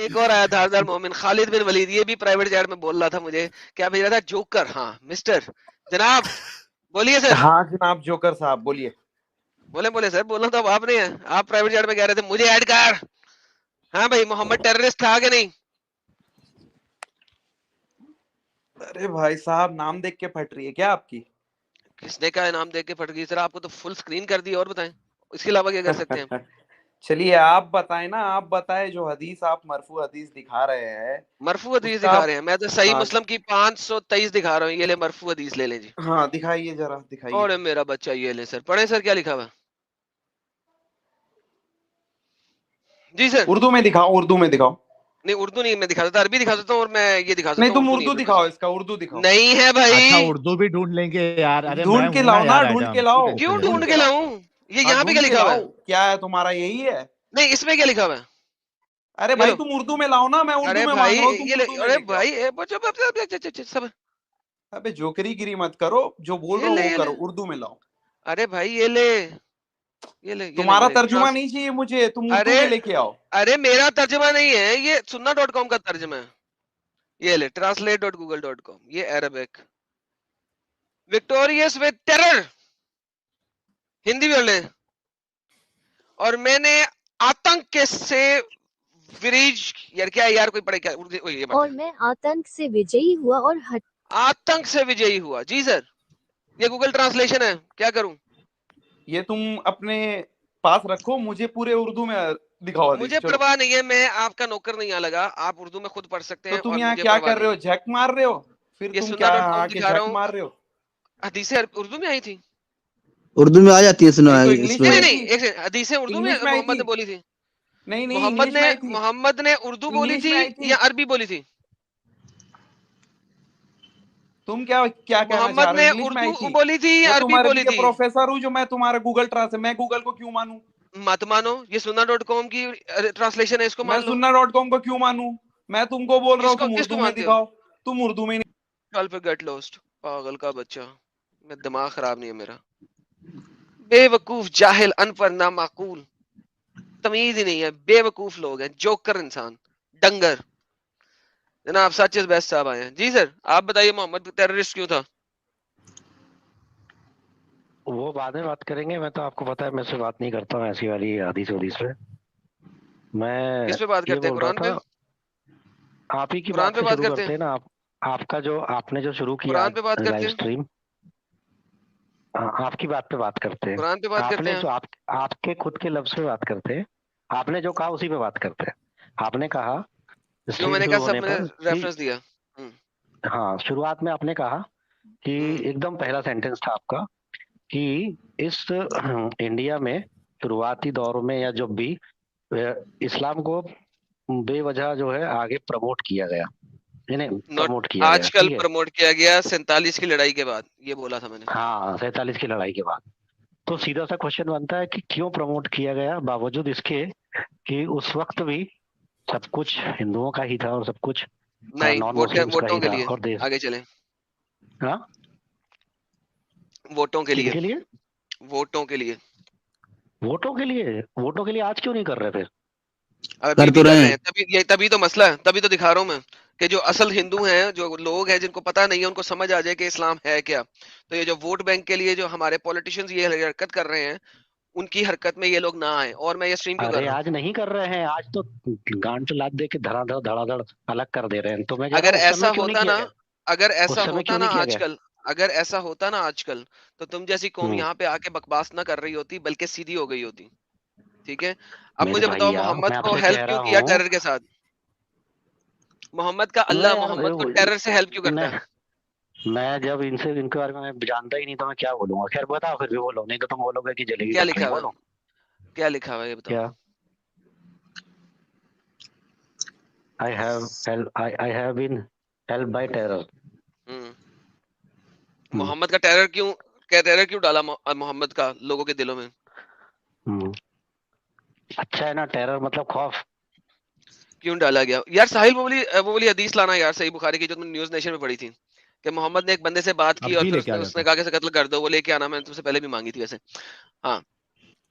एक और आया धारदार मोमिन खालिद बिन वलीद, ये भी प्राइवेट जेट में बोल रहा था मुझे, क्या भेज रहा था, जोकर। हाँ मिस्टर जनाब, बोलिए सर। हाँ जनाब जोकर साहब बोलिए। बोले बोले सर, बोलना तो अब आपने है, आप प्राइवेट जेट में कह रहे थे मुझे ऐड कर। हाँ भाई, मोहम्मद टेररिस्ट था कि नहीं? अरे भाई साहब नाम देख के फट रही है क्या आपकी? किसने कहा नाम देख के फट गई सर? आपको तो फुल स्क्रीन कर दी, और बताएं इसके अलावा क्या कर सकते हैं? चलिए आप बताएं ना, आप बताएं जो हदीस आप मरफू हदीस दिखा रहे हैं मरफू हदीस उसका दिखा आप। रहे हैं? मैं तो सही हाँ मुस्लिम की 523 दिखा रहा हूँ, ये ले मरफू हदीस ले लें जी। हाँ दिखाइए जरा दिखाइए। और मेरा बच्चा ये ले सर, पढ़े सर क्या लिखा हुआ? जी सर। उर्दू में दिखाओ, उर्दू में दिखाओ। नहीं उर्दू नहीं, मैं दिखा देता, अरबी दिखा देता हूँ, और मैं ये दिखा नहीं सकता हूँ, तुम उर्दू नहीं है उर्दू मेरे पास। दिखाओ, इसका उर्दू दिखाओ। नहीं है अच्छा भाई। उर्दू भी ढूंढ लेंगे यार, अरे मैं ढूंढ के हूं ना लाओ ना, यार ढूंढ के एडम, तू लाओ। क्यों टेंशन ले ढूंढ मत। के लाऊं? ये हाँ यहाँ पे क्या ढूंढ के लिखा हुआ लाओ, है? क्या है तुम्हारा यही है? नहीं इसमें क्या लिखा हुआ है? अरे ये भाई लो। तुम उर्दू में लाओ ना, मैं उर्दू अरे में भाई मांग रहा हूँ, तुम ये ले, उर्दू में अरे लेके आओ। भाई सब। अबे जोकरी गिरी मत करो, जो बोल रहा हूँ वो ये ले। करो, उर्दू में लाओ। अरे भाई ये ले, ये ले तुम्हारा मेरे तर्जुमा ट्रांस। नहीं चाहिए मुझे, तुम उर्दू अरे में लेके आओ। अरे मेरा तर्जमा नहीं है, ये सुन्ना .com का तर्जमा है। ये ले translate.google.com, ये Arabic. Victorious with terror, Hindi में ले। और मैंने आतंक के से विरीज, यार क्या है यार, कोई पढ़े क्या? ये और मैं आतंक से विजयी हुआ और आतंक से विजयी हुआ, जी सर। ये गूगल ट्रांसलेशन है, क्या करूं? ये तुम अपने पास रखो, मुझे पूरे उर्दू में दिखाओ हदीस, मुझे चलो। परवाह नहीं है, मैं आपका नौकर नहीं यहाँ लगा, आप उर्दू में खुद पढ़ सकते तो हैं, तुम और यहाँ मुझे क्या परवाह कर नहीं रहे हो, है। झक मार रहे हो? फिर ये तुम सुन्ना क्या डॉट कॉम आके दिखा रहा झक हूँ, मार रहे हो? हदीसें उर्दू में आई थी। उर्दू में आ जाती है सुनो नहीं तो इंग्लिश नहीं में इसमें। नहीं आई नहीं, थी, एक सेकंड, हदीसें उर्दू में इंग्लिश में आई मोहम्मद थी। ने बोली थी। नहीं नहीं मोहम्मद इंग्लिश ने में आई थी, मोहम्मद ने उर्दू बोली इंग्लिश थी में आई थी। या अरबी बोली थी? तुम क्या क्या कहना चाह मोहम्मद रहे हो, ने इंग्लिश में आई उर्दू थी? बोली थी या मैं अरबी तुम्हारे बोली लिए थी? प्रोफेसर हूँ जो मैं तुम्हारा गूगल ट्रांसलेट, मैं गूगल को क्यों मानूं? मत मानो, ये सुन्ना .com की ट्रांसलेशन है, इसको मैं मान लो। सुन्ना .com को क्यों मानूं? मैं तुमको बोल रहा हूँ किसको तुम किसको उर्दू में मानते हो? दिखाओ, तुम उर्दू में नहीं। कल पे गेट लॉस्ट, पागल का बच्चा। मैं दिमाग खराब नहीं है मेरा। बेवकूफ जाहिल अनपढ़ नामाकूल, तमीज ही नहीं है, बेवकूफ लोग हैं, जोकर इंसान, डंगर। जनाब सच इज बेस्ट साहब आए हैं। जी सर, आप बताइए मोहम्मद टेररिस्ट क्यों था? वो बाद में बात करेंगे, मैं तो आपको पता है मैं से बात नहीं करता हूँ ऐसी वाली हदीस वदीस पे। मैं किस पे बात ये करते हैं, बोल रहा कुरान पे? था, आप ही की कुरान बात पे से बात शुरू करते करते हैं, हैं ना। आप आपका जो आपने जो शुरू किया कुरान आज पे बात करते लाइव हैं, स्ट्रीम, आपकी बात पे बात करते हैं। कुरान पे बात करते आपने हैं। जो आपके खुद के लफ्ज पे बात करते हैं, आपने जो कहा उसी पे बात करते हैं। आपने कहा जो स्ट्रीम मैंने शुरू कहा सब होने मैंने पर कि रेफरेंस दिया। हम्म। हाँ, शुरुआत में आपने कहा कि हम्म। एकदम पहला सेंटेंस था आपका कि इस इंडिया में शुरुआती दौर में या जब भी इस्लाम को बेवजह जो है आगे प्रमोट किया गया, नहीं नॉट प्रमोट किया गया, आजकल ठीक है। प्रमोट किया गया, 47 की लड़ाई के बाद, ये बोला था मैंने। हाँ, 47 की लड़ाई के बाद। तो सीधा सा क्वेश्चन बनता है कि क्यों प्रमोट किया गया, बावजूद इसके कि उस वक्त भी सब कुछ हिंदुओं का ही था और सब कुछ नहीं, नॉन वोट मुस्लिम्स का वोटों ही के था लिए। और देश। आगे चले। हाँ, वोटों के लिए। किनके लिए? वोटों के लिए। वोटों के लिए? वोटों के लिए आज क्यों नहीं कर रहे फिर? अभी कर भी तो कर रहे रहे हैं। हैं, तभी तो मसला है, तभी तो दिखा रहा हूं मैं कि जो असल हिंदू हैं, जो लोग हैं जिनको पता नहीं है, उनको समझ आ जाए कि इस्लाम है क्या। तो ये जो वोट बैंक के लिए जो हमारे पॉलिटिशियंस ये हरकत कर रहे हैं, उनकी हरकत में ये लोग ना आए। और मैं ये स्ट्रीम क्यों कर अरे रहा हूँ? आज नहीं कर रहे हैं, आज तो गांड पे लात दे के धड़ाधड़ धड़ाधड़ अलग कर दे रहे हैं। तो मैं कह रहा अगर हूँ उस ऐसा समय क्यों नहीं होता किया ना, गया? अगर उस ऐसा समय होता क्यों ना नहीं किया गया? आजकल, अगर ऐसा होता ना आजकल, तो तुम जैसी कौम हम्म। यहाँ पे आके बकवास ना कर रही होती, बल्कि सीधी हो गई होती। ठीक है। अब मेरे मुझे बताओ, भैया मोहम्मद मैं को आपसे हेल्प कह क्यों रहा किया हूँ, टेरर के साथ? मोहम्मद का मैं अल्लाह यार मोहम्मद को टेरर से हेल्प क्यों करता मैं है? मैं जब इनसे इनके बारे में मैं जानता ही नहीं तो मैं क्या बोलूंगा। खैर बताओ, फिर भी बोलो, नहीं तो तुम बोलोगे कि जलेगी क्या लिखा कतली। हुआ है? बोलो क्या लिखा हुआ है, ये बताओ। क्या। I have been help by terror. Muhammad का टेरर क्यों, क्या टेरर क्यों डाला मोहम्मद का लोगों के दिलों में? अच्छा है ना, टेरर मतलब खौफ। क्यों डाला गया यार? साहिल वो वाली हदीस लाना यार, सही बुखारी की, जो तुमने न्यूज़ नेशन में पढ़ी थी, कि मोहम्मद ने एक बंदे से बात की और अभी फिर लेके उसने आ जाता उसने हूँ। कहा कि इसे कत्ल कर दो। वो लेके आना, मैंने तुमसे पहले भी मांगी थी वैसे। हाँ,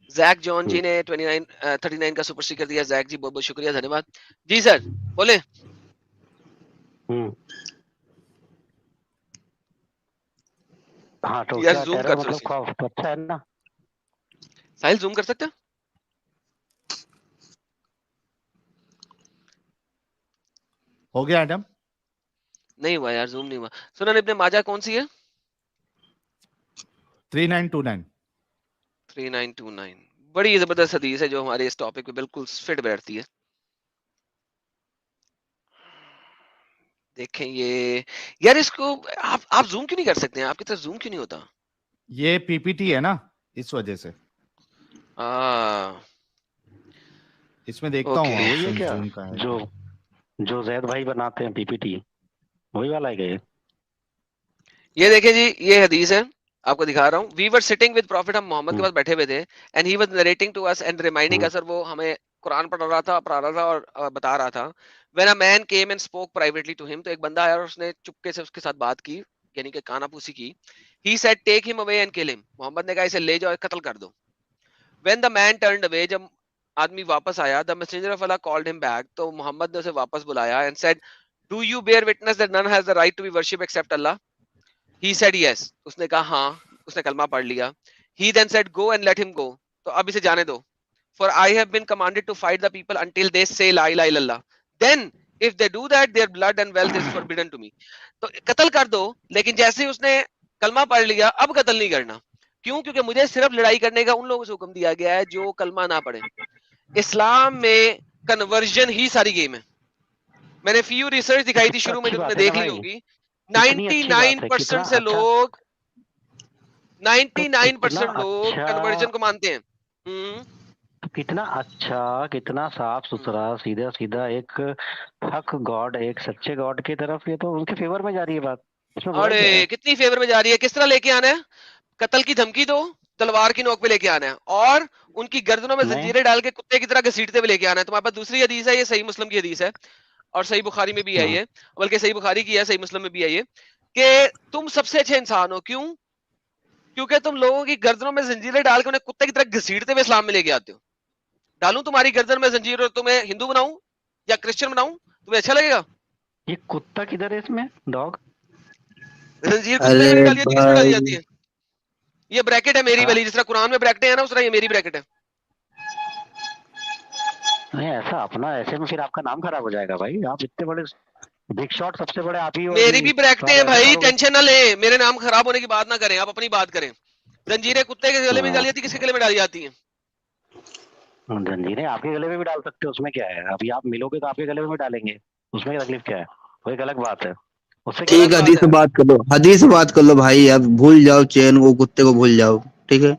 जैक जॉन जी ने 39 का सुपर स्टिकर दिया। जैक जी बहुत बहुत शुक्रिया, धन्यवाद जी। सर बोले। हाँ तो यार क्या जूम टेरर कर मतलब थोड़ी सी, खौफ तो अच्छा है ना। साहिल जूम कर सकते हो? हो गया एडम? नहीं हुआ यार, जूम नहीं हुआ। सुनन इब्ने माजा कौन सी है? 3929। 3929 बड़ी जबरदस्त हदीस है जो हमारे इस टॉपिक पे बिल्कुल फिट बैठती है। देखें ये, यार इसको आप जूम क्यों नहीं कर सकते हैं? आपकी तरफ जूम क्यों नहीं होता? ये पीपीटी है ना, इस वजह से। इसमें देखता हूँ ओके। यही है ऑप्शन क्या जूम का है जो क्या। जो जैद भाई बनाते हैं पीपीटी, वही वाला है क्या ये? ये देखें जी, ये हदीस है, आपको दिखा रहा हूँ। We were sitting with profit, हम मोहम्मद के पास बैठे हुए थे, and he was narrating to us and reminding us, और वो हमें कुरान पढ़ा रहा था और बता रहा था। When a man came and spoke privately to him, तो एक बंदा आया और उसने चुपके से उसके साथ बात की, यानी कि कानापूसी की। He said take him away and kill him, Muhammad ने कहा इसे ले जाओ और कत्ल कर दो। When the man turned away, जब आदमी वापस आया, the messenger of Allah called him back, तो मोहम्मद ने उसे वापस बुलाया and said do you bear witness that none has the right to be worship except Allah? He said yes. उसने कहा हाँ, उसने कलमा पढ़ लिया। He then said go and let him go. तो अब इसे जाने दो। For I have been commanded to fight the people until they say la ilaha illallah. Then if they do that, their blood and wealth is forbidden to me. तो कत्ल कर दो, लेकिन जैसे ही उसने कलमा पढ़ लिया अब कत्ल नहीं करना। क्यों? क्योंकि मुझे सिर्फ लड़ाई करने का उन लोगों से हुक्म दिया गया है जो कलमा ना पढ़े। इस्लाम में कन्वर्जन ही सारी गेम है। मैंने फ्यू रिसर्च दिखाई थी शुरू में अच्छी जो तुमने बात है ना देख ली भाई, होगी। कितनी अच्छी बात है, 99% कितना से अच्छा, लोग तो 99% कितना लोग अच्छा, कन्वर्जन को मानते हैं। तो कितना अच्छा, कितना साफ सुथरा सीधा सीधा एक हक गॉड, एक सच्चे गॉड की तरफ, ये तो उनके फेवर में जा रही है बात, इसमें बुराई अरे क्या है? कितनी फेवर में जा रही है। किस तरह लेके आना है? कत्ल की धमकी दो, तलवार की नोक पे लेके आना है, और उनकी गर्दनों में नहीं जंजीरें डाल के कुत्ते की तरह घसीटते हुए लेके आना है। तुम्हारे पास दूसरी हदीस है, ये सही मुस्लिम की हदीस है और सही बुखारी में भी है ये, बल्कि सही बुखारी की है, सही मुस्लिम में भी है ये, कि तुम सबसे अच्छे इंसान हो। क्यों? क्योंकि तुम लोगों की गर्दनों में जंजीरें डाल के उन्हें कुत्ते की तरह घसीटते हुए इस्लाम में लेके आते हो। डालूं तुम्हारी गर्दन में जंजीर और तुम्हें हिंदू बनाऊं या क्रिश्चियन बनाऊं, तुम्हें अच्छा लगेगा? ये कुत्ता किधर है इसमें, डॉग? जंजीर कुत्ते में नहीं अरे डाली जाती, किसमें डाली भाई, जाती है? ये ब्रैकेट है मेरी हाँ? वाली, जिस तरह कुरान में ब्रैकेट है ना, उस तरह ये मेरी ब्रैकेट है। नहीं ऐसा अपना, ऐसे में फिर आपका नाम खराब हो जाएगा भाई, आप इतने बड़े बिग शॉट, सबसे बड़े आप ही हो मेरी अभी, भी तो ब्रैकेटें आप हैं ऐसा भाई, करोगे? टेंशन ना ले, मेरे नाम खराब होने की बात ना करें, आप अपनी बात करें। जंजीरें कुत्ते के गले में डाली जाती, किसके गले में डाली जाती हैं? जंजीरें आपके गले में भी डाल सकते हो, उसमें क्या है? अभी आप मिलोगे तो आपके गले में भी डालेंगे, उसमें तकलीफ क्या है? वो एक अलग बात है, उससे क्या ठीक गलत है, मतलब बात हदीस है? है। से बात कर लो, हदीस से बात कर लो भाई, अब भूल जाओ चैन को, कुत्ते को भूल जाओ, ठीक है।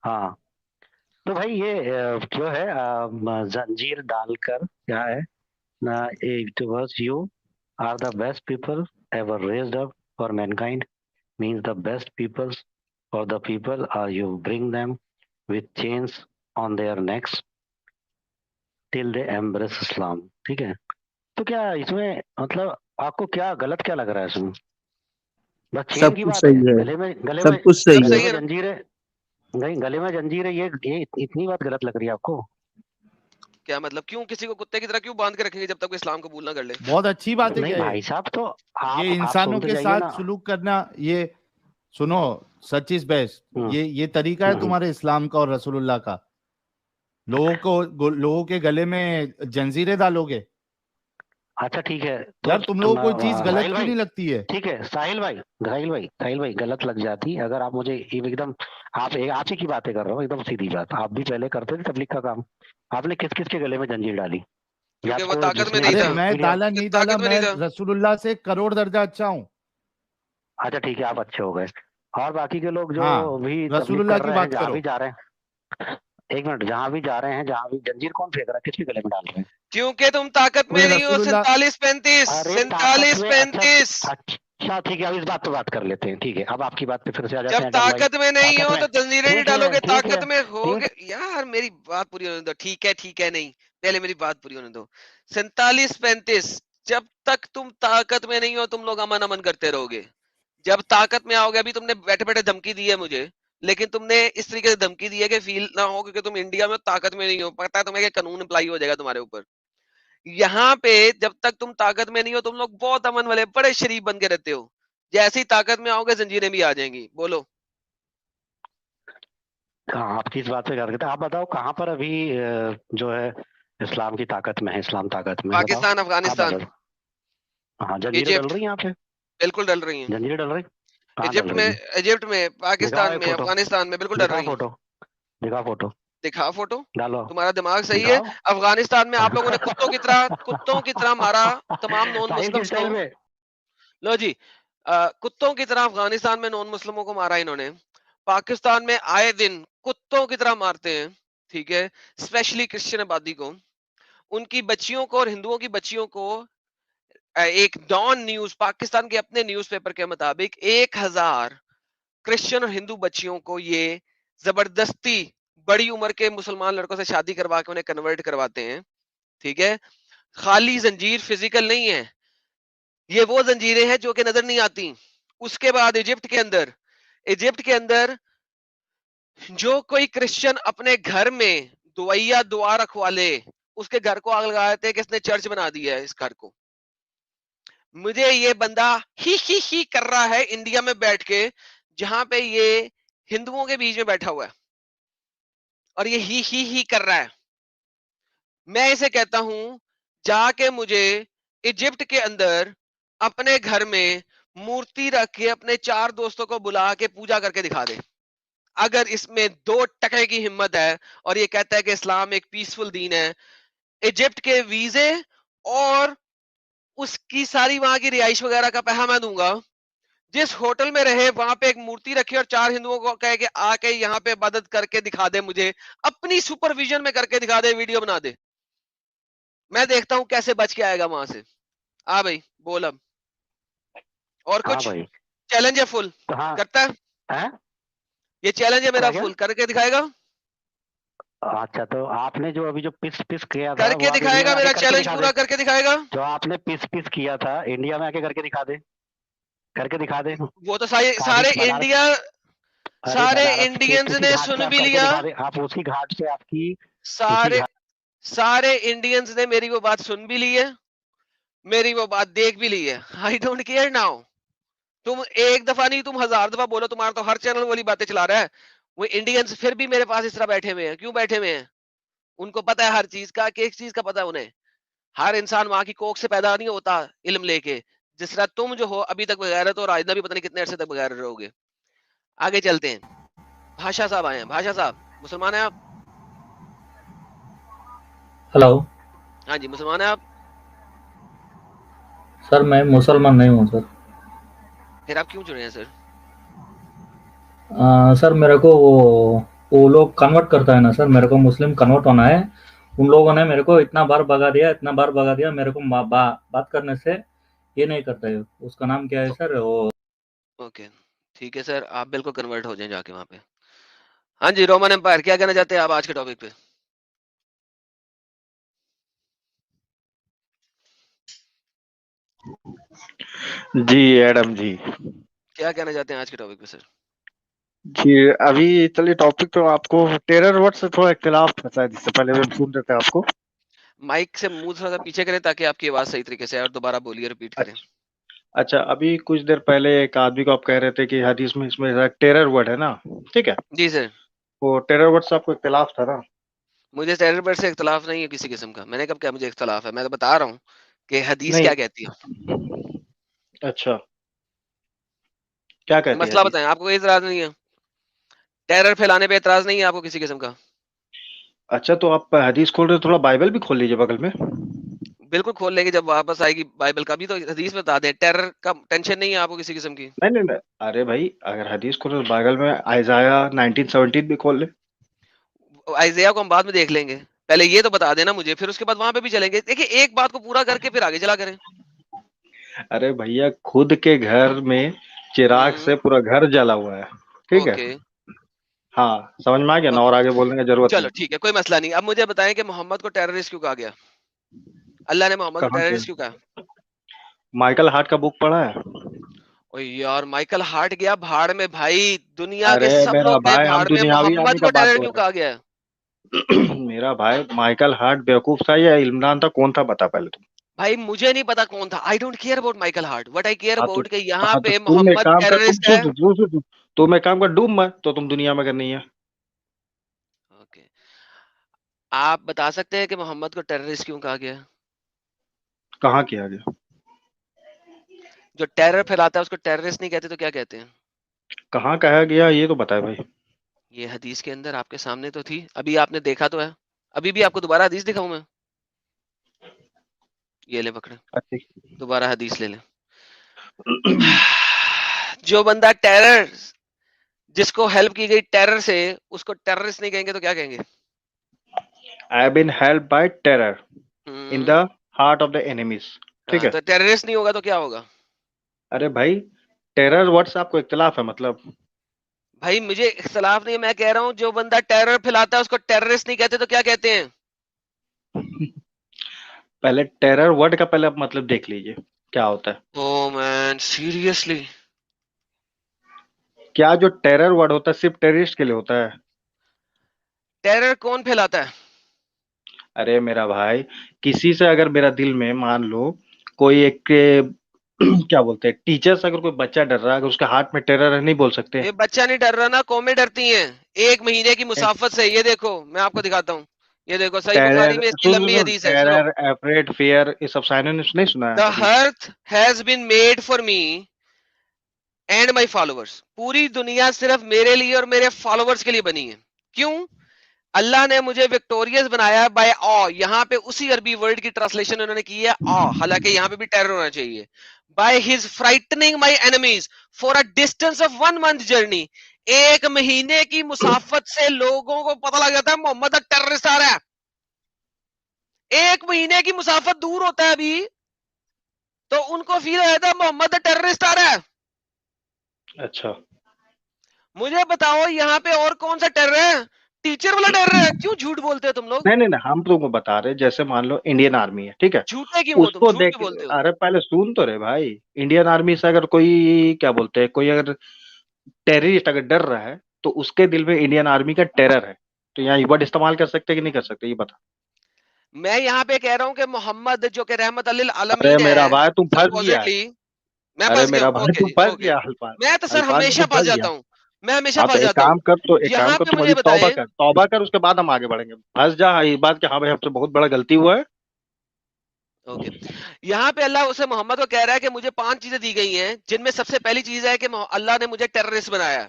हाँ तो भाई ये जो है जंजीर डालकर क्या है ना, it was you are the best people ever raised up for mankind, means the best peoples for the people are you bring them with chains on their necks till they embrace Islam. ठीक है, तो क्या इसमें मतलब आपको क्या गलत क्या लग रहा है इसमें? बस चेन सब की कुछ बात है, सही है, गले में सब कुछ सही सब है। सही है ना? जंजीरें, नहीं गले में जंजीरें, ये इतनी बात गलत लग रही है आपको? क्या मतलब? क्यों किसी को कुत्ते की तरह क्यों बांध के रखेंगे जब तक वो इस्लाम कबूल ना कर ले? बहुत अच्छी बात है नहीं क्या ये? भाई साहब, तो ये आप इंसानों सुनते के जाइए साथ ना। सुलूक करना, ये सुनो, सच इज बेस्ट, हम्म, ये तरीका है हम्म, तुम्हारे इस्लाम का और रसूलुल्लाह का। लोगों के गले में जंजीरें डालोगे? अच्छा ठीक है, तो यार तुम लोगों को कोई चीज गलत साहिल क्यों भाई, नहीं लगती है? ठीक है साहिल भाई गलत लग जाती अगर आप मुझे एकदम, आप ही की बातें कर रहा हूँ, एकदम सीधी बात, आप भी पहले करते थे तबलीग का काम, आपने किस किस के गले में जंजीर डाली? या क्योंकि वो तो ताकत में जिसने नहीं अरे था। मैं डाला क्योंकि नहीं डाला, ताकत में मैं नहीं था। रसूलुल्लाह से करोड़ दर्जा अच्छा हूँ। अच्छा ठीक है, आप अच्छे हो गए, और बाकी के लोग जो हाँ, भी तबलीग रसूलुल्लाह कर की रहे हैं, बात जहाँ करो। भी जा रहे हैं, एक मिनट, जहाँ भी जा रहे हैं, जहाँ भी जंजीर कौन फेंक रहा है, किसके गले में डाल रहे हैं? क्योंकि तुम ताकत में ये नहीं हो। रसूलुल्लाह, 47-35, अरे ताकत 47 में, अच्छा 35 अच्छा ठीक है, अब इस बात पे बात कर लेते हैं, ठीक है, अब आपकी बात पे फिर से आ जाते जब हैं अटल भाई। ताकत में नहीं ताकत हो में, तो जंजीरें नहीं ठीक है डालोगे, ठीक है ताकत में ठीक होगे। यार मेरी बात पूरी होने दो। ठीक है नहीं, पहले मेरी बात पूरी होने दो। 47-35, जब तक तुम ताकत में नहीं हो तुम लोग अमन अमन करते रहोगे। जब ताकत में आओगे, अभी तुमने बैठे बैठे धमकी दी है मुझे, लेकिन तुमने इस तरीके से धमकी दी है कि फील ना हो क्योंकि तुम इंडिया में ताकत में नहीं हो, पता है तुम्हें कि कानून अप्लाई हो जाएगा तुम्हारे ऊपर। यहाँ पे जब तक तुम ताकत में नहीं हो तुम लोग बहुत अमन वाले बड़े शरीफ बन के रहते हो, जैसे ही ताकत में आओगे जंजीरें भी आ जाएंगी। बोलो। हाँ, आप किस बात पे कर रहे थे? आप बताओ कहाँ पर अभी जो है इस्लाम की ताकत में है, इस्लाम ताकत में, बताओ। पाकिस्तान, आप अफगानिस्तान, बताओ। हाँ, जंजीरें डल इजिप्ट, रही हैं यहाँ पे, बिल्कुल डल रही हैं। जंजीरें डल रही, कहाँ डल रही है? इजिप्ट में, दिखाओ पाकिस्तान एक में, फोटो, अफगानिस्तान में बिल्कुल डल दिखाओ रही हैं। फोटो, दिखाओ फोटो, दिखा फोटो, डालो, तुम्हारा दिमाग सही है। दिखाओ। अफगानिस्तान में आप लोगों ने कुत्तों की तरह मारा तमाम नॉन साहिल मुस्लिम्स किस को। स्टाइल में? लो जी, कुत्तों की तरह अफगानिस्तान में नॉन मुस्लिमों को मारा इन्होंने। पाकिस्तान में आए दिन कुत्तों की तरह मारते हैं, ठीक है, स्पेशली क्रिश्चियन आबादी को, उनकी बच्चियों को और हिंदुओं की बच्चियों को। एक डॉन न्यूज, पाकिस्तान के अपने न्यूज़पेपर के मुताबिक 1000 क्रिश्चियन और हिंदू बच्चियों को ये जबरदस्ती बड़ी उम्र के मुसलमान लड़कों से शादी करवा के उन्हें कन्वर्ट करवाते हैं, ठीक है। खाली जंजीर फिजिकल नहीं है, ये वो जंजीरें हैं जो कि नजर नहीं आती। उसके बाद इजिप्ट के अंदर जो कोई क्रिश्चियन अपने घर में दुआया दुआ रखवा ले, उसके घर को आग लगा देते हैं कि इसने चर्च बना दिया है इस घर को। मुझे ये बंदा ही कर रहा है इंडिया में बैठ के, जहां पे ये हिंदुओं के बीच में बैठा हुआ है और ये ही कर रहा है। मैं इसे कहता हूं जाके मुझे इजिप्ट के अंदर अपने घर में मूर्ति रख के अपने 4 दोस्तों को बुला के पूजा करके दिखा दे। अगर इसमें 2 टके की हिम्मत है और ये कहता है कि इस्लाम एक पीसफुल दीन है, इजिप्ट के वीजे और उसकी सारी वहां की रिहाइश वगैरह का पैसा मैं दूंगा। जिस होटल में रहे वहां पे एक मूर्ति रखी और 4 हिंदुओं को कहे कि आके यहाँ पे इबादत करके दिखा दे, मुझे अपनी सुपरविजन में करके दिखा दे, वीडियो बना दे, मैं देखता हूं कैसे बच के आएगा वहां से। आ भाई बोल अब। और हाँ कुछ भाई, चैलेंज है फुल हाँ करता है, है, ये चैलेंज है मेरा क्या? फुल करके दिखाएगा, अच्छा, तो आपने जो अभी जो पिस पिस किया था वो करके आप इंडिया दिखाएगा, में आके मेरा करके चैलेंज दिखा दे। पूरा करके दिखाएगा। जो आपने पिस पिस किया था इंडिया में आके करके दिखा दे, करके दिखा दे। वो तो सारे काशी बनारस, अरे सारे बनारस के इंडियंस किसी ने घाट पे सुन आप भी करके लिया, दिखा दे, आप उसी घाट पे आपकी किसी सारे घाट। सारे इंडियंस ने मेरी वो बात सुन भी ली है, मेरी वो बात देख भी ली है। I don't care now. तुम एक दफा नहीं, तुम 1000 दफा बोलो, तुम्हारा तो हर चैनल वाली बातें चला रहा है। वो इंडियंस फिर भी मेरे पास इस तरह बैठे हुए हैं, क्यों बैठे हुए हैं? उनको पता है हर चीज का, कि एक चीज का पता है उन्हें, हर इंसान वहां की कोख से पैदा नहीं होता इल्म लेके। जिस तरह तुम जो हो अभी तक बगैरत हो, राजना भी पता नहीं कितने अरसे तक बगैर रहोगे। आगे चलते हैं। भाषा साहब आए हैं। भाषा साहब मुसलमान है आप? हेलो हाँ जी, मुसलमान है आप? सर, मैं मुसलमान नहीं हूँ सर। फिर आप क्यों जुड़े हैं सर? सर मेरे को वो लोग कन्वर्ट करता है ना सर, मेरे को मुस्लिम कन्वर्ट होना है। उन लोगों ने मेरे को इतना बार भगा दिया, मेरे को बात करने से ये नहीं करता है। उसका नाम क्या है सर? वो ओके, ठीक है सर, आप बिल्कुल कन्वर्ट हो जाएं जाके वहां पे। हाँ जी, रोमन एम्पायर, क्या कहना चाहते हैं आप आज के टॉपिक पे? जी एडम जी। क्या कहना चाहते हैं आज के टॉपिक पे सर? जी अभी चलिए टॉपिक तो आपको टेरर वर्ड से थोड़ा इख्तिलाफ था शायद, इससे पहले भी हम सुन रहे थे आपको। माइक से मुंह थोड़ा सा पीछे करें ताकि आपकी आवाज सही तरीके से आए, और दोबारा बोलिए, रिपीट करें। अच्छा, अभी कुछ देर पहले एक आदमी को आप कह रहे थे कि हदीस में इसमें टेरर वर्ड है ना, ठीक है, जी सर। वो टेरर वर्ड से आपको इख्तिलाफ था ना? मुझे टेरर वर्ड से इख्तिलाफ नहीं है किसी किस्म का। मैंने कब क्या मुझे इख्तिलाफ है? मैं तो बता रहा हूँ कि हदीस नहीं, क्या कहती है। अच्छा, क्या कहती है मसला हदीस? बताएं, आपको कोई इतराज नहीं है? टेरर फैलाने पे इतराज नहीं है आपको किसी किस्म का? अच्छा, तो आप हदीस खोल रहे हो, थोड़ा बाइबल भी खोल लीजिए बगल में। बिल्कुल खोल लेंगे जब वापस आएगी बाइबल का भी, तो हदीस में बता दें। टेरर का टेंशन नहीं है आपको किसी किस्म की? नहीं नहीं नहीं, अरे भाई अगर हदीस खोल रहे हो तो बाइबल में आइजाया 1917 भी खोल ले। आइजिया को हम बाद में देख लेंगे, पहले ये तो बता देना मुझे, फिर उसके बाद वहां पे भी चलेंगे। देखिए, एक बात को पूरा करके फिर आगे चला करें। अरे भैया, खुद के घर में चिराग से पूरा घर जला हुआ है, ठीक है। ओके, हाँ, समझ में आ गया ना, और आगे बोलने की जरूरत चलो नहीं। ठीक है, कोई मसला नहीं। अब मुझे बताएं कि मोहम्मद को टेररिस्ट क्यों कहा गया? अल्लाह ने मोहम्मद को कहाँ पे? टेररिस्ट क्यों कहा? माइकल हार्ट का बुक पढ़ा है? ओ यार माइकल हार्ट गया भाड़ में भाई, दुनिया के अरे सब मेरा लोग गए भाई, हम भाड़ में, दुनियावी आदमी मोहम्मद का को बात टेरर बोल क्यों कहा गया है? रहे हैं। मेरा भाई, माइकल हार्ट बेवकूफ था या इमरान था, कौन था बता पहले तुम। भाई मुझे नहीं पता कौन था, I don't care about Michael Hart, what I care हाँ तो अबाउट कि यहाँ हाँ तो पे तुम एक मोहम्मद काम कर, टेररिस्ट है। तुम एक काम कर, डूब मत तो तुम दुनिया में करनी है। ओके, आप बता सकते हैं कि मोहम्मद को टेररिस्ट क्यों कहा गया? कहाँ किया गया? जो टेरर फैलाता है उसको टेररिस्ट नहीं कहते तो क्या कहते हैं? कहाँ कहा गया ये तो बताए भाई। ये हदीस के अंदर आपके सामने तो थी, अभी आपने देखा तो है, अभी भी आपको दोबारा हदीस दिखाऊं मैं? ये ले पकड़े, अच्छी। दोबारा हदीस ले ले। जो बंदा टेरर, जिसको हेल्प की गई टेरर से, उसको टेररिस्ट नहीं कहेंगे तो क्या कहेंगे? I have been helped by terror in the heart of the enemies. ठीक है। तो टेररिस्ट नहीं होगा तो क्या होगा? अरे भाई, टेरर वर्ड से आपको इख्तिलाफ है मतलब? भाई मुझे इख्तिलाफ नहीं है, मैं कह रहा हूँ जो बंदा टेरर फैलाता है उसको टेररिस्ट नहीं कहते तो क्या कहते हैं? पहले टेरर वर्ड का पहले आप मतलब देख लीजिए क्या होता है। Oh man seriously? क्या जो टेरर वर्ड होता है सिर्फ टेररिस्ट के लिए होता है? टेरर कौन फैलाता है? अरे मेरा भाई, किसी से अगर मेरा दिल में मान लो कोई एक क्या बोलते हैं, टीचर से अगर कोई बच्चा डर रहा है, अगर उसके हार्ट में टेरर है, नहीं बोल सकते? ये बच्चा नहीं डर रहा ना, कौमें डरती हैं 1 महीने की मुसाफत से। ये देखो मैं आपको दिखाता हूँ, ये देखो सही बुखारी टेरर, में इसकी लंबी हदीस है, सुनो। टेरर, एफ्रेड, फियर, ये सब साइनोनिम्स नहीं सुना है द कभी? Earth has been made for me and my followers, पूरी दुनिया सिर्फ मेरे लिए और मेरे फॉलोअर्स के लिए बनी है। क्यों? अल्लाह ने मुझे विक्टोरियस बनाया बाय ऑ, यहाँ पे उसी अरबी वर्ड की ट्रांसलेशन उन्होंने की है ऑ, हालांकि यहाँ पे भी टेरर होना चाहिए। By his frightening my enemies for a distance of 1 month journey, 1 महीने की मुसाफत से लोगों को पता लग जाता है मोहम्मद का टेररिस्ट आ रहा है। 1 महीने की मुसाफत दूर होता है अभी, तो उनको फील हो जाता है मोहम्मद का टेररिस्ट आ रहा है। अच्छा, मुझे बताओ यहाँ पे और कौन सा टेरर है? टीचर वाला टेरर है। क्यों झूठ बोलते हो तुम लोग? नहीं नहीं नहीं, हम तुमको बता रहे, जैसे मान लो इंडियन आर्मी है, ठीक है, झूठे क्यों हो तुम? उसको झूठ देख, क्यों बोलते हो? अरे पहले सुन तो रहे भाई। इंडियन आर्मी से अगर कोई क्या बोलते हैं, कोई अगर टेररिस्ट अगर डर रहा है तो उसके दिल में इंडियन आर्मी का टेरर है, तो यहाँ ये वर्ड इस्तेमाल कर सकते कि नहीं कर सकते, ये बता। मैं यहाँ पे कह रहा हूँ कि मोहम्मद जो कि रहमत अल अरे आलमीन मेरा है, भाई तुम फंस गया, supposedly, मैं अरे फंस गया मेरा हूँ। भाई ओके तुम जी, फंस ओके। गया अल्फाज, मैं तो सर अल्फाज में हमेशा तुम फंस फंस गया। जाता हूँ, मैं हमेशा हाँ तो फंस एक जाता हूँ। काम कर, तो एक काम यहाँ कर, पे तुम मुझे अभी तौबा बताएं। कर, तौबा कर, उसके बाद हम आगे बढ़ेंगे। फंस जा इस बात कि हाँ भाई हमसे बहुत बड़ा गलती हुआ है। ओके, यहाँ पे अल्लाह उसे मोहम्मद को कह रहा है कि मुझे 5 चीजें दी गई हैं, जिनमें सबसे पहली चीज है कि अल्लाह ने मुझे टेररिस्ट बनाया है।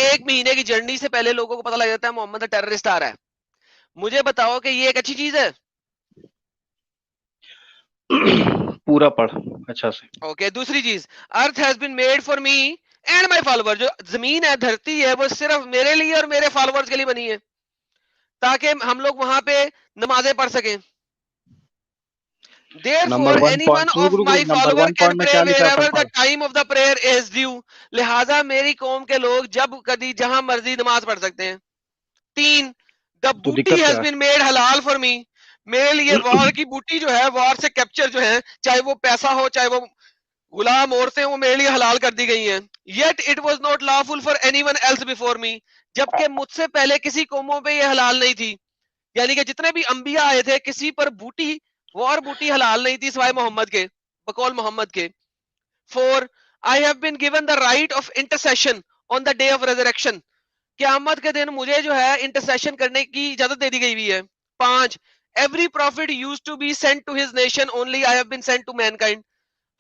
1 महीने की जर्नी से पहले लोगों को पता लग जाता है मोहम्मद टेररिस्ट आ रहा है। मुझे बताओ कि ये एक अच्छी चीज है? पूरा पढ़ अच्छा से। ओके, दूसरी चीज, earth has been made for me and my follower, जो जमीन है, धरती है, वो सिर्फ मेरे लिए और मेरे फॉलोअर्स के लिए बनी है, ताकि हम लोग वहां पे नमाजें पढ़ सकें। Number Therefore, 1 any one point, of रुक my रुक, नंबर follower 1 can पॉइंट में pray क्या लिखा है wherever the पढ़। time of the prayer is due. लिहाजा मेरी कौम के लोग जब कभी जहां मर्जी नमाज पढ़ सकते हैं। 3, the तो booty दिक्कत क्या has है? been made halal for me. मेरे लिए वॉर की बूटी जो है, वॉर से कैप्चर जो है, चाहे वो पैसा हो चाहे वो गुलाम औरतें, वो मेरे लिए हलाल कर दी गई हैं। Yet it was not lawful for anyone else before me. जबकि मुझसे पहले किसी कौमों पे ये हलाल नहीं थी, यानी कि जितने भी अंबिया आए थे किसी पर बूटी, वॉर बूटी हलाल नहीं थी सिवाय मोहम्मद के, बकौल मोहम्मद के। 4, I have been given the right of intercession on the day of resurrection, क़यामत के दिन मुझे जो है इंटरसेशन करने की इजाजत दे दी गई हुई है। 5, every prophet used to be sent to his nation, only I have been sent to mankind,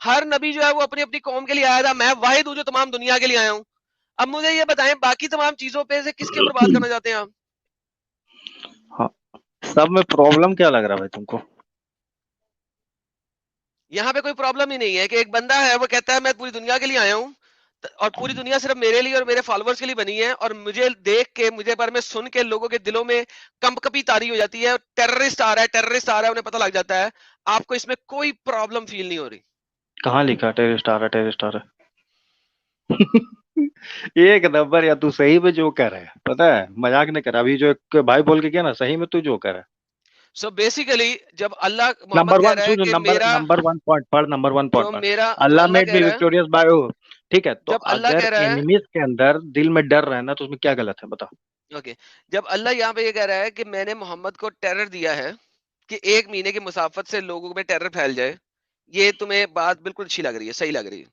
हर नबी जो है वो अपनी अपनी कौम के लिए आया था, मैं वाहिद हूं जो तमाम दुनिया के लिए आया हूं। अब मुझे ये बताएं, बाकी तमाम चीजों पे से किसके ऊपर बात करना चाहते हैं आप? हाँ, सब में प्रॉब्लम क्या लग रहा है भाई तुमको? यहाँ पे कोई प्रॉब्लम ही नहीं है कि एक बंदा है वो कहता है मैं पूरी दुनिया के लिए आया हूँ, और पूरी दुनिया सिर्फ मेरे लिए और मेरे फॉलोअर्स के लिए बनी है, और मुझे देख के, मुझे बारे में सुन के लोगों के दिलों में कंपकपी तारी हो जाती है, टेररिस्ट आ रहा है, टेररिस्ट आ रहा है, उन्हें पता लग जाता है। आपको इसमें कोई प्रॉब्लम फील नहीं हो रही? कहाँ लिखा टेररिस्ट आ रहा है, टेररिस्ट आ रहा है? एक नंबर, या तू सही में जो कर रहा है, पता है मजाक नहीं कर रहा, अभी जो एक भाई बोल के गया ना, सही में तू जो कर रहा है। सो बेसिकली जब अल्लाह नंबर मोहम्मद कह वन रहा है सुन कि नंबर मेरा नंबर वन पॉइंट पर नंबर वन जो पॉइंट पर मेरा जो अल्लाह अल्लाह मेड कह मी रहा है, विक्टोरियस बाय हो। ठीक है, तो जब अल्लाह अगर कह रहा है, एनिमीज के अंदर दिल में डर रहना तो उसमें क्या गलत है, बताओ। ओके, जब अल्लाह यहाँ पे ये कह रहा है कि मैंने मोहम्मद को टेरर दिया है कि 1 महीने की मुसाफत से लोगों में टेरर फैल जाए, ये तुम्हें बात बिल्कुल अच्छी लग रही है, सही लग रही है?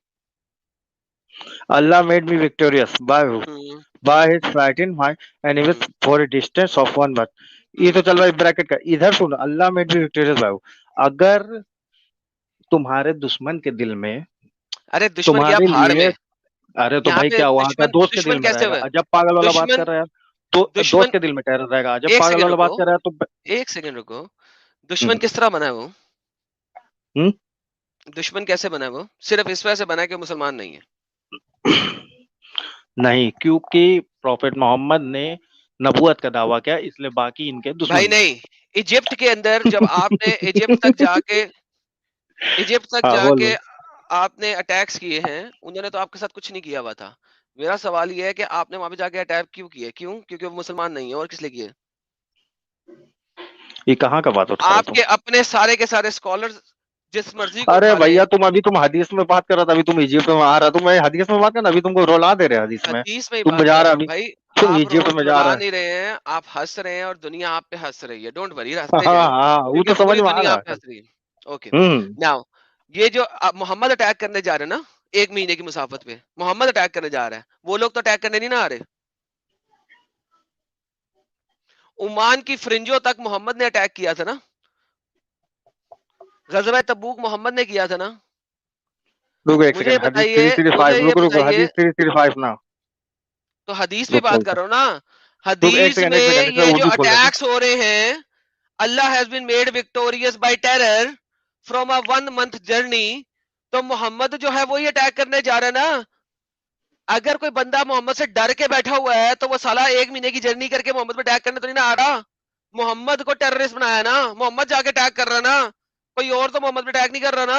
अल्लाह मेड मी विक्टोरियस बाय हो hmm, by his frightening my enemies hmm, for a distance of 1 month. ये तो चल रहा है ब्रैकेट का, इधर सुन, अल्लाह मेड मी विक्टोरियस बाय हो। अगर तुम्हारे दुश्मन के दिल में अरे दुश्मन गया तुम्हारे भाड़ लिए, में, अरे तो यहाँ भाई पे क्या वहां का दुश्मन दोस्त के दुश्मन दिल में कैसे रहेगा, हुआ? जब पागल वाला बात दुश्मन कर रहा है तो दोस्त दुश्मन के दिल में टेरर रहेगा, जब एक पागल सेकंड वाला बात रुको, कर रहा है तो एक सेकंड रुको, दुश्मन किस तरह बना है वो? हम्म? दुश्मन कैसे बना है वो? सिर्फ इस वजह से बना है कि मुसलमान नहीं है। नहीं, क्योंकि प्रॉफेट मोहम्मद ने नबूवत का दावा किया, इसलिए बाकी इनके भाई दुश्मन नहीं, इजिप्ट के अंदर जब आपने इजिप्ट तक हाँ बोल जाके बोल। आपने अटैक्स किए हैं, उन्होंने तो आपके साथ कुछ नहीं किया हुआ था। मेरा सवाल ये है कि आपने वहां पे जाके अटैक क्यों किए? क्यों? क्योंकि वो मुसलमान नहीं है, और किस लिए किए? ये कहाँ का बात उठा रहे हो तुम? आपके अपने सारे के सारे स्कॉलर्स जिस मर्जी को अरे उठा भैया लें, तुम हदीस में बात कर रहा था, अभी तुम इजिप्ट में आ रहा, तुम हदीस में बात कर, अभी तुमको रुला दे रहे हैं हदीस में, हदीस में ही तुम बात जा कर रहा रहा हूँ अभी, भाई। तुम आप इजिप्ट में जा रुला रहा है। नहीं रहे हैं, आप हंस रहे हैं और दुनिया आप पे हंस रही है। डोंट वरी, हाँ हंसते जाएं, हाँ, वो क्योंकि तो समझ पूरी में आ दुनिया रहा आप पे है। हंस रही है। ओके, हम्म। नाउ ये जो मोहम्मद अटैक करने जा रहे हैं ना 1 महीने की मुसाफत पे, मोहम्मद अटैक करने जा रहा है, वो लोग तो अटैक करने नहीं ना आ रहे। ओमान की फ्रिंजों तक मोहम्मद ने अटैक किया था ना, गजवा तबूक मोहम्मद ने किया था ना। रुको एक मुझे सेकंड, हदीस बताइए, 335, मुझे ये रुको रुको, बताइए, हदीस 335 ना, तो हदीस पे रुक बात खोल कर दे, रहा हूँ ना, रुक हदीस में एक सेकंड, ये जो उर्दू खोल दे। अटैक्स हो रहे हैं, Allah has been made victorious by terror from a 1 month journey, तो मोहम्मद जो है वही अटैक करने जा रहा है ना। अगर कोई बंदा मोहम्मद से डर के बैठा हुआ है तो वो साला 1 महीने की जर्नी करके मोहम्मद पे अटैक करने तो नहीं ना आ रहा। मोहम्मद को टेररिस्ट बनाया ना, मोहम्मद जाके अटैक कर रहा ना, कोई और तो मोहम्मद पे अटैक नहीं कर रहा ना।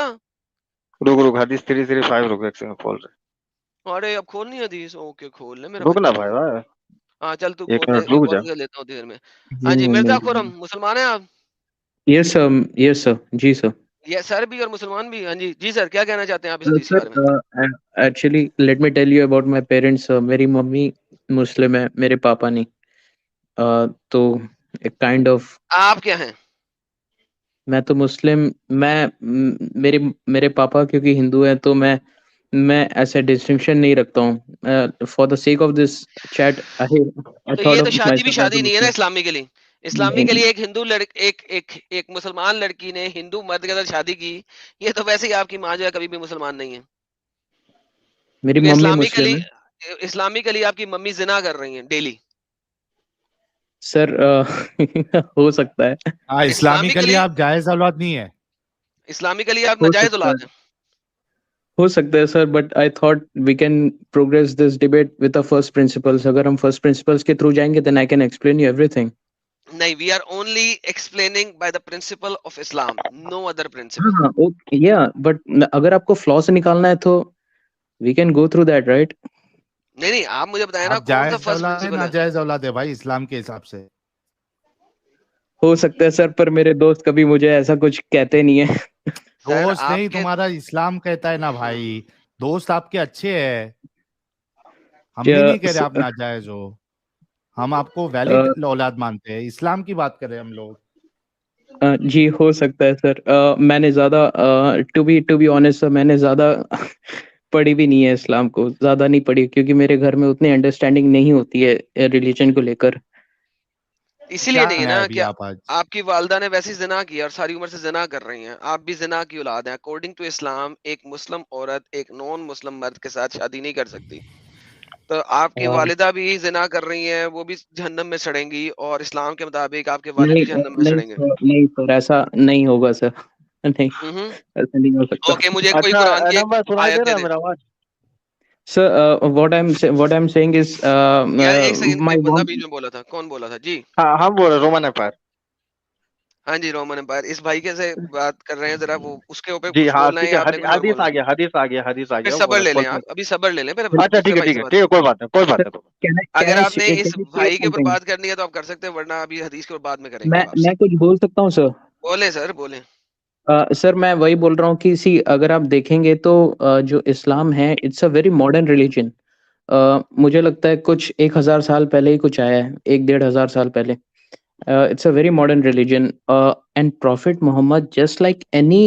रुक रुक, हदीस 335, रुक एक सेकंड खोल रहे, अरे अब खोलनी हदीस? ओके खोल ले मेरा रुक ना बच्चा। भाई भाई, हाँ चल तू एक खोल ले, मिनट मैं रुक कॉल जा। कर लेता हूँ देर में। जी हाँ जी, मिर्जा मोहम्मद। खुरम, मुसलमान है आप? यस सर, यस सर, जी सर। ये सर भी और मुसलमान भी? हाँ जी जी सर, क्या कहना चाहते हैं आप इस हदीस के सर बारे में? Actually let me tell you about my parents. मेरी मम्मी मुस्लिम है, मेरे पापा नहीं। तो एक काइंड ऑफ, आप क्या हैं? मैं तो मुस्लिम, मेरे मेरे पापा क्योंकि हिंदू है तो मैं ऐसे डिस्टिंक्शन नहीं रखता हूँ। For the sake of this chat I तो थॉट ये तो ऑफ शादी भी माइसेल्फ एज शादी अ नहीं है ना मुस्लिम। इस्लामिकली। इस्लामिकली एक हिंदू एक मुसलमान लड़की ने हिंदू मर्द के साथ शादी की, ये तो वैसे ही आपकी माँ जो है कभी भी मुसलमान नहीं है, मेरी क्योंकि मम्मी मुस्लिम है इस्लामिकली आपकी मम्मी जिना कर रही हैं डेली। सर। हो सकता है, हाँ, इस्लामिकली इस्लामिकली आप जायज औलाद नहीं है। इस्लामिकली आप हो नाजायज सकता है, औलाद हैं। हो सकता है sir, but I thought we can progress this debate with the first principles. अगर हम फर्स्ट प्रिंसिपल्स के थ्रू जाएंगे then I can explain you everything. नहीं, we are only explaining by the principle of Islam, no other हाँ principle. हाँ, okay yeah, but अगर आपको flaw से निकालना है तो we can go through that, right? नहीं नहीं, आप मुझे बताएं ना आप कौन सा जायज फर्स्ट औलाद है, प्रिंसिपल है? नाजायज औलाद है भाई इस्लाम के हिसाब से। हो सकता है सर, पर मेरे दोस्त कभी मुझे ऐसा कुछ कहते नहीं है। सर दोस्त नहीं, आपके तुम्हारा इस्लाम कहता है ना भाई, दोस्त आपके अच्छे हैं, हम भी नहीं कह रहे आप नाजायज हो, हम आपको वैलिड औलाद मानते हैं, इस्लाम की बात कर रहे हैं हम लोग। जी हो सकता है सर। मैंने ज्यादा टू बी ऑनेस्ट सर, मैंने ज्यादा पढ़ी भी नहीं है इस्लाम को, ज्यादा नहीं पढ़ी, क्योंकि मेरे घर में उतनी अंडरस्टैंडिंग नहीं होती है रिलीजन को लेकर। इसीलिए क्या नहीं है है ना अभी कि आप आज? आपकी वालदा ने वैसे ही जिना किया और सारी उम्र से जिना कर रही हैं, आप भी जिना की औलाद हैं। अकॉर्डिंग टू इस्लाम एक मुस्लिम औरत एक नॉन मुस्लिम मर्द के साथ शादी नहीं कर सकती, तो आपकी वालिदा भी जिना कर रही हैं, वो भी जहन्नम में सड़ेंगी, और इस्लाम के मुताबिक आपके वालिद नहीं भी जहन्नम में नहीं सड़ेंगे। सर, नहीं सर, ऐसा नहीं होगा सर। नहीं, ऐसा नहीं हो सकता ओके, मुझे कोई अच्छा कुरान की ना, एक मैं सुनाई आयत दे दे रहा है दे। मेरा आवाज? Sir. What I am saying is यार एक सेकंड, माय एक बंदा मॉम। बीच में बोला था, कौन बोला था जी? हाँ हम बोल रहे रोमन एम्पायर। हाँ जी, रोमन एम्पायर। इस भाई के से बात कर रहे हैं, जरा वो उसके ऊपर जी कुछ हाँ बोलना है ठीक है, या आपने कुछ और हदीस बोलना आ है? गया, हदीस आ फिर गया, सब्र ले लें, बोल आप अभी सब्र ले लें, फिर अच्छा दूसरे भाई से बात करें। कोई बात नहीं, सर, अगर आपने can इस I say भाई के ऊपर something? बात करनी है तो आप कर सकते हैं, वरना अभी हदीस के ऊपर बाद में करेंगे अब आपसे। मैं कुछ बोल सकता हूँ सर? बोलें सर, बोलें। सर मैं वही बोल रहा हूँ कि सी अगर आप देखेंगे तो जो इस्लाम है it's a very modern religion. मुझे लगता है कुछ 1000 साल पहले ही कुछ आया है, 1-1500 साल पहले। It's a very modern religion, and Prophet Muhammad, just like any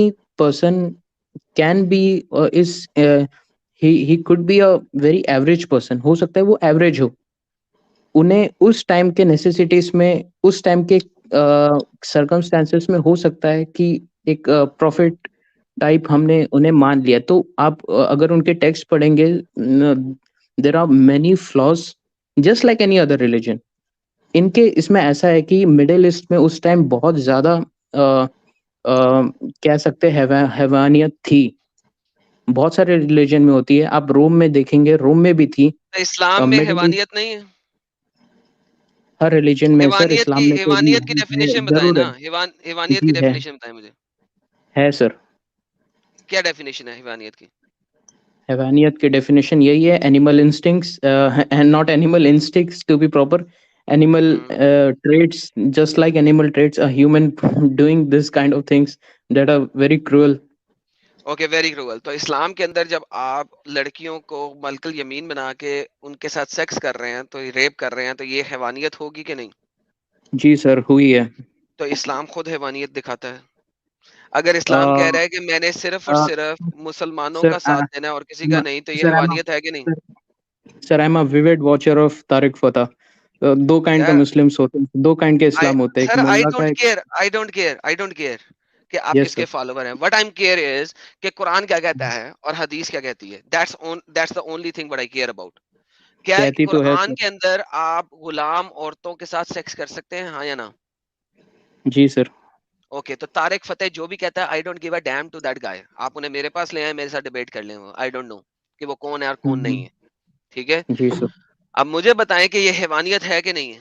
person, can be he could be a very average person. हो सकता है वो average हो, उन्हें उस टाइम के नेसेसिटीज में, उस टाइम के सर्कमस्टेंसेस में हो सकता है कि एक प्रॉफिट टाइप हमने उन्हें मान लिया। तो आप अगर उनके टेक्स्ट पढ़ेंगे, there are many flaws just like any other religion. इनके इसमें ऐसा है कि मिडिल ईस्ट में उस टाइम बहुत ज़्यादा कह सकते हैं हैवानियत थी। बहुत सारे रिलीजन में होती है, आप रोम में देखेंगे, रोम में भी थी। तो इस्लाम में मिडिल ईस्ट हैवानियत नहीं है? हर रिलीजन में सर, इस्लाम में तो हैवानियत की है, डेफिनेशन बताएं ज़रूर ना, है। हैवानियत जी की डेफिनेशन बताएं मुझे। है सर। क्या डेफिनेशन है हैवानियत की? हैवानियत की डेफिनेशन यही है, animal instincts and not animal instincts to be proper, animal traits, just like animal traits, a human doing this kind of things that are very cruel. Okay, very cruel. तो इस्लाम के अंदर जब आप लड़कियों को मलकल यमीन बना के उनके साथ सेक्स कर रहे हैं, तो रेप कर रहे हैं, तो ये हैवानियत होगी कि नहीं? जी सर, हुई है। तो इस्लाम खुद हैवानियत दिखाता है। अगर इस्लाम कह रहा है कि मैंने सिर्फ और सिर्फ मुसलमानों सर का साथ देना है और किसी का नहीं, तो ये सर हैवानियत है कि नहीं? Sir I am a vivid watcher of Tarek Fatah. दो काइंड का यार, मुस्लिम्स होते हैं, दो काइंड के इस्लाम होते हैं, एक सर आई मुल्ला का, डोंट एक। केयर, आई डोंट केयर कि आप यस किसके सर। फॉलोवर हैं। What I am care is कि कुरान क्या कहता है और हदीस क्या कहती है। That's the only thing what I care about. क्या कहती तो है कुरान सर। के अंदर आप गुलाम औरतों के साथ सेक्स कर सकते हैं, हाँ या ना? जी सर। ओके, तो तारिक फतेह जो भी कहता है, I don't give a damn to that guy. आप उन्हें मेरे पास ले आए, मेरे साथ डिबेट कर लें, वो आई डोंट नो कि वो कौन है और कौन नहीं है। ठीक है, जी सर। अब मुझे बताएं कि ये हैवानियत है कि नहीं है?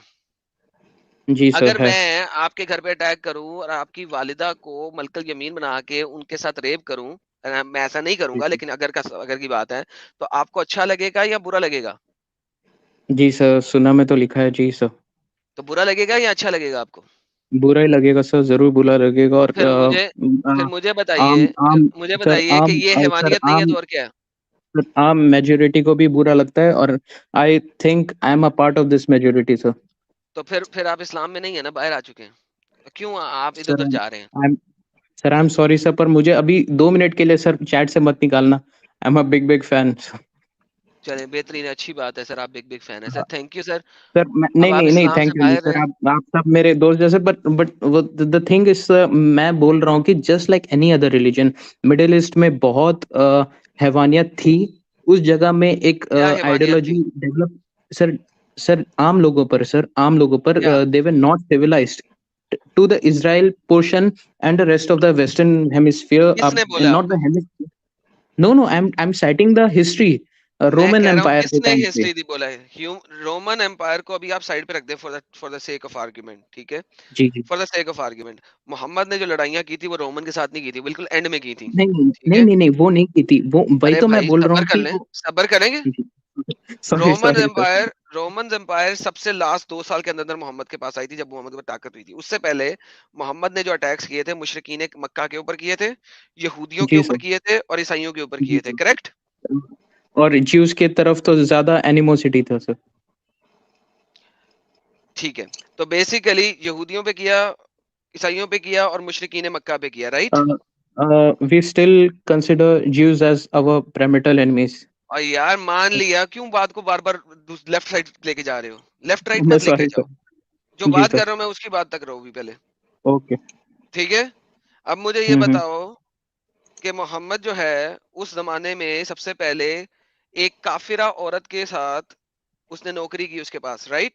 जी सर अगर है। मैं आपके घर पे अटैक करूं और आपकी वालिदा को मलकल यमीन बना के उनके साथ रेप करूं, मैं ऐसा नहीं करूंगा, लेकिन अगर की बात है, तो आपको अच्छा लगेगा या बुरा लगेगा? जी सर, सुना में तो लिखा है जी सर। तो बुरा लगेगा या अच्छा लगेगा आपको? बुरा ही लगेगा सर, जरूर बुरा लगेगा। तो और फिर मुझे बताइए, आम आम सर, कि ये हैवानियत नहीं है तो और क्या है? आम मेजोरिटी को भी बुरा लगता है, और I think I am a part of this majority sir. तो फिर आप इस्लाम में नहीं है ना, बाहर आ चुके हैं। क्यों आप इधर सर उधर जा रहे हैं? आई एम सॉरी सर, पर मुझे अभी 2 मिनट के लिए सर चैट से मत निकालना। आई एम अ बिग फैन। चले, बेहतरीन, अच्छी बात है सर, आप बिग फैन है sir, thank you sir. Sir अब नहीं आप नहीं नहीं, इस्लाम से थैंक यू नहीं बाहर सर, हैं। आप सब मेरे दोस्त जैसे, बट द थिंग इज, मैं बोल रहा हूँ कि just like any other religion, middle east में बहुत हैवानियत थी। उस जगह में एक क्या हैवानियत थी? Ideology develop. सर सर आम लोगों पर, क्या? They were not civilised to the Israel portion and the rest of the Western hemisphere. किसने बोला Not the आपको? hemisphere. No, no. I'm citing the history. मैं Roman कह रहा हूँ Empire के किसने टाइम पे। हिस्ट्री दी बोला है। रोमन एम्पायर को अभी आप साइड पे रख दे for the sake of argument, ठीक है? जी जी। For the sake of argument, Mohammed ने जो लड़ाइयाँ की थी वो रोमन के साथ नहीं की थी, बिल्कुल एंड में की थी। नहीं नहीं ठीक नहीं है, नहीं नहीं, वो नहीं की थी, वो वही अरे तो मैं भाई बोल रहा सबर हूँ कर कि लें, वो। सबर करेंगे। Sorry sorry sir. Roman empire सबसे लास्ट 2 साल के अंदर अंदर मोहम्मद के पास आई थी, जब मोहम्मद के पास ताकत हुई थी। उससे पहले मोहम्मद ने जो अटैक्स किए थे मुशरिकीन मक्का के ऊपर किए थे, यहूदियों के जी ऊपर सर। किए थे और ईसाइयों के ऊपर जी किए थे, करेक्ट? सर। और ज्यूस की तरफ तो ज्यादा एनिमोसिटी था सर। ठीक है, तो बेसिकली यहूदियों पे किया, ईसाइयों पे किया और मुशरिकीन मक्का पे किया, right? We still consider Jews as our primordial enemies. और यार मान लिया, क्यों बात को बार बार लेफ्ट साइड लेके जा रहे हो? लेफ्ट राइट मत लेके सॉरी जाओ, सर। जो जी बात सर। कर रहा हूँ मैं उसकी बात तक रहो भी पहले। ओके। ठीक है, अब मुझे ये बताओ कि मोहम्मद जो है उस जमाने में सबसे पहले एक काफिरा औरत के साथ उसने नौकरी की उसके पास, राइट?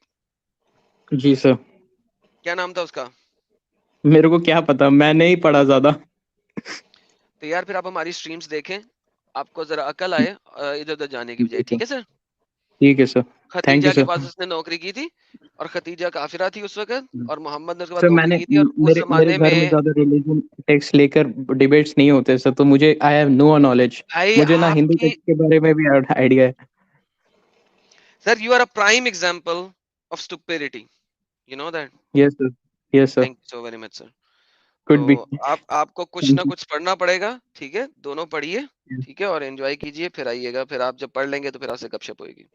जी सर। क्या नाम था उसका? मेरे को क्या पता, मैं नहीं पढ़ा ज्यादा। तो यार फिर आप हमारी स्ट्रीम्स देखें, आपको जरा अकल आए इधर उधर जाने की बजाय, जी सर। ठीक है सर? ठीक है सर। खतीजा के सर। पास उसने नौकरी की थी और खतीजा काफिरा थी उस वक्त और मोहम्मद ने उसके बाद सर नौकरी मैंने की थी और उस मेरे जमाने घर में में ज्यादा रिलीजन टेक्स्ट लेकर डिबेट्स नहीं होते सर, तो मुझे आई हैव नो नॉलेज, भाई मुझे ना हिंदू आपकी टेक्स्ट के बारे में भी आइडिया है। Sir you are a prime example of stupidity, you know that. Yes sir, thank you so very much sir. Could be. तो आपको कुछ ना कुछ पढ़ना पड़ेगा, ठीक है, दोनों पढ़िए, ठीक है, और एंजॉय कीजिए, फिर आइएगा, फिर आप जब पढ़ लेंगे तो फिर आपसे गपशप होगी।